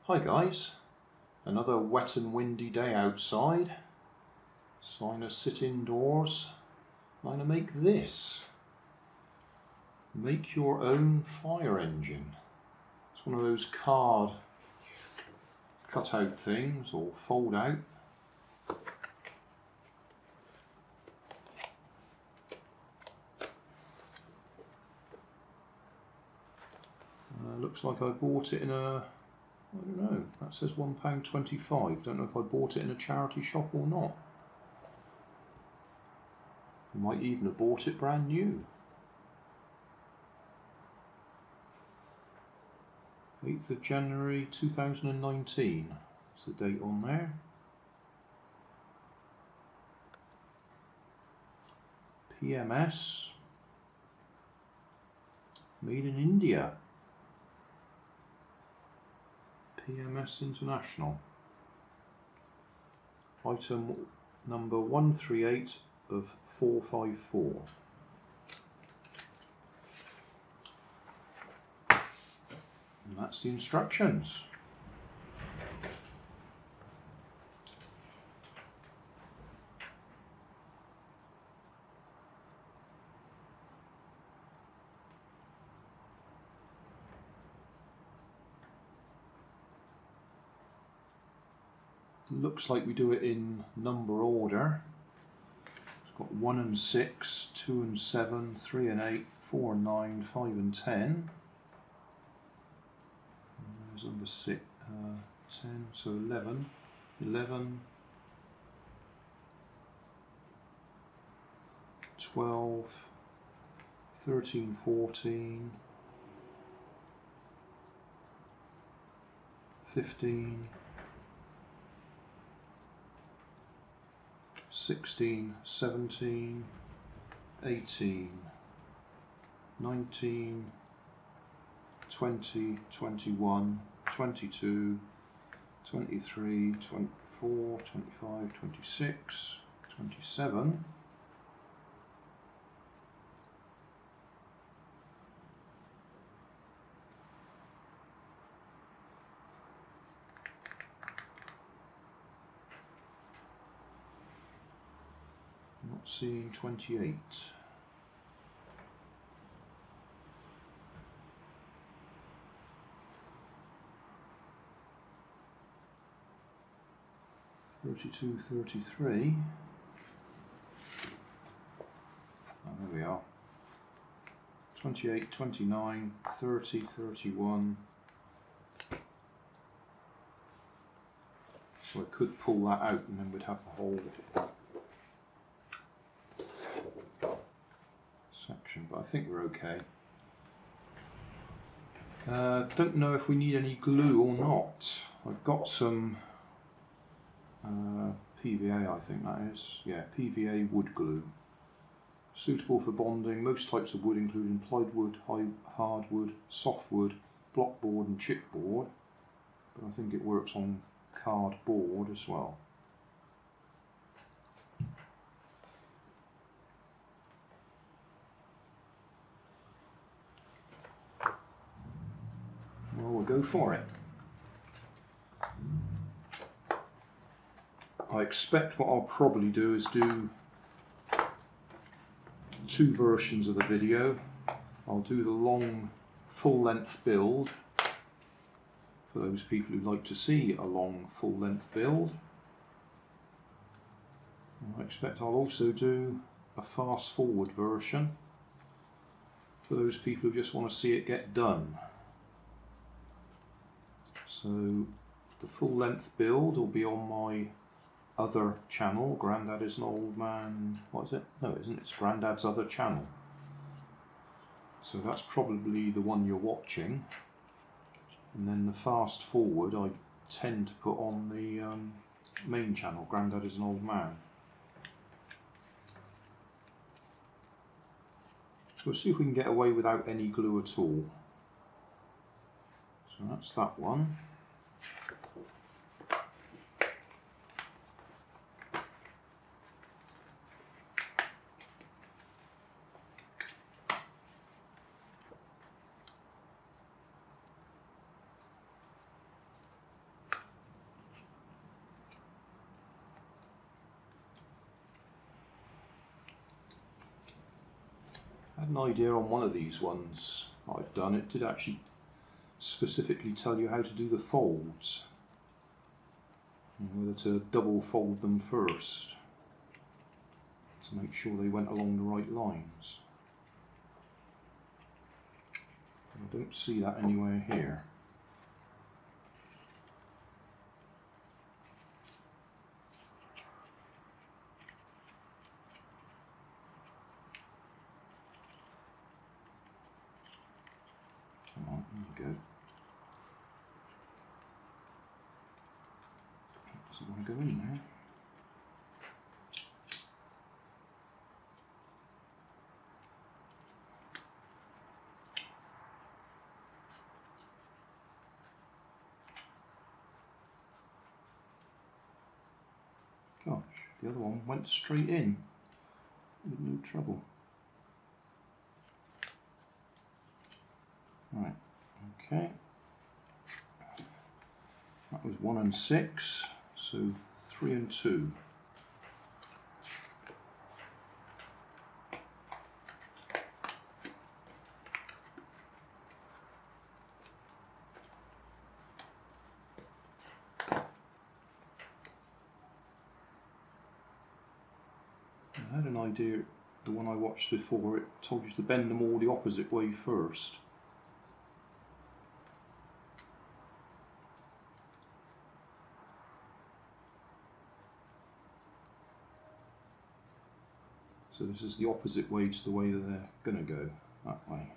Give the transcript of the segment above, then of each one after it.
Hi guys, another wet and windy day outside, so I'm going to sit indoors. I'm going to make this. Make your own fire engine. It's one of those card cutout things, or fold out. Looks like I bought it in a, I don't know, that says £1.25. Don't know if I bought it in a charity shop or not. I might even have bought it brand new. 8th of January 2019 is the date on there. PMS, made in India. PMS International. Item number 138 of 454. And that's the instructions. Looks like we do it in number order. It's got 1 and 6, 2 and 7, 3 and 8, 4 and 9, 5 and 10. And there's number 6, 10, so 11, 11, 12, 13, 14, 15, 16, 17, 18, 19, 20, 21, 22, 23, 24, 25, 26, 27, 28. (32, 33). Oh, there we are. 28, 29, 30, 31. So I could pull that out and then we'd have the whole section, but I think we're okay. Don't know if we need any glue or not. I've got some PVA, I think that is. Yeah, PVA wood glue. Suitable for bonding most types of wood, including plywood, hardwood, softwood, blockboard and chipboard. But I think it works on cardboard as well. Well, we'll go for it. I expect what I'll probably do is do 2 versions of the video. I'll do the long full-length build for those people who like to see a long full-length build. I expect I'll also do a fast-forward version for those people who just want to see it get done. So the full-length build will be on my other channel, Grandad is an Old Man. What is it? No, it isn't. It's Grandad's other channel. So that's probably the one you're watching. And then the fast forward I tend to put on the main channel, Grandad is an Old Man. So we'll see if we can get away without any glue at all. So that's that one. had an idea on one of these ones I've done. It did actually specifically tell you how to do the folds, and whether to double fold them first to make sure they went along the right lines. I don't see that anywhere here. Come on, there we go. Doesn't want to go in there. Gosh, the other one went straight in with no trouble. Right, okay. That was 1 and 6, so 3 and 2. I had an idea, the one I watched before, it told you to bend them all the opposite way first. So this is the opposite way to the way that they're going to go, that way.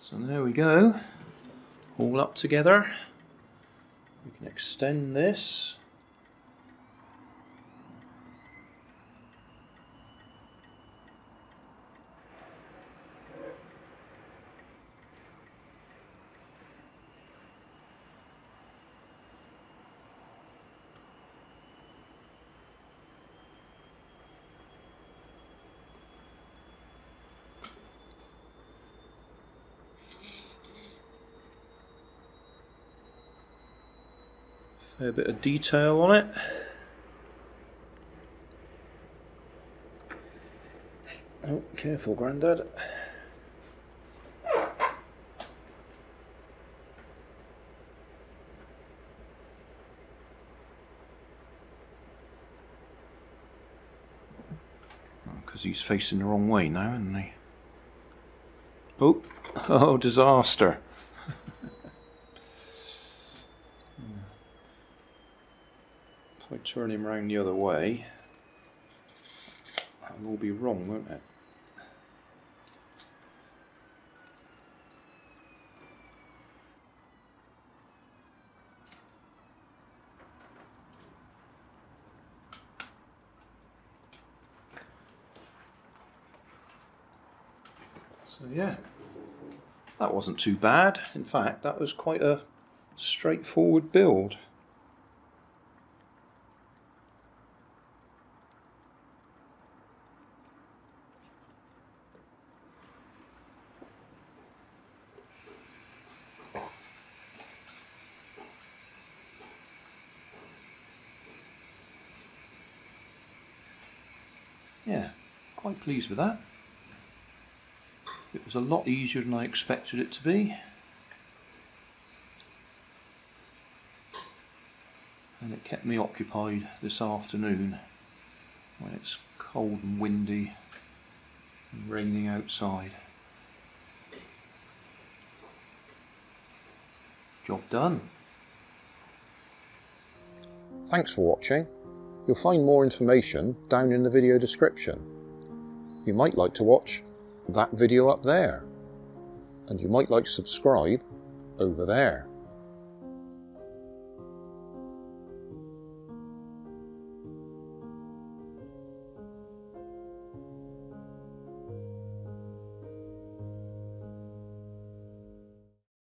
So there we go, all up together. We can extend this. A bit of detail on it. Oh, careful, Grandad. Because he's facing the wrong way now, isn't he? Oh, oh, disaster. If I turn him round the other way, that'll all be wrong, won't it? So yeah, that wasn't too bad. In fact, that was quite a straightforward build. Yeah, quite pleased with that. It was a lot easier than I expected it to be. And it kept me occupied this afternoon when it's cold and windy and raining outside. Job done. Thanks for watching. You'll find more information down in the video description. You might like to watch that video up there, and you might like to subscribe over there.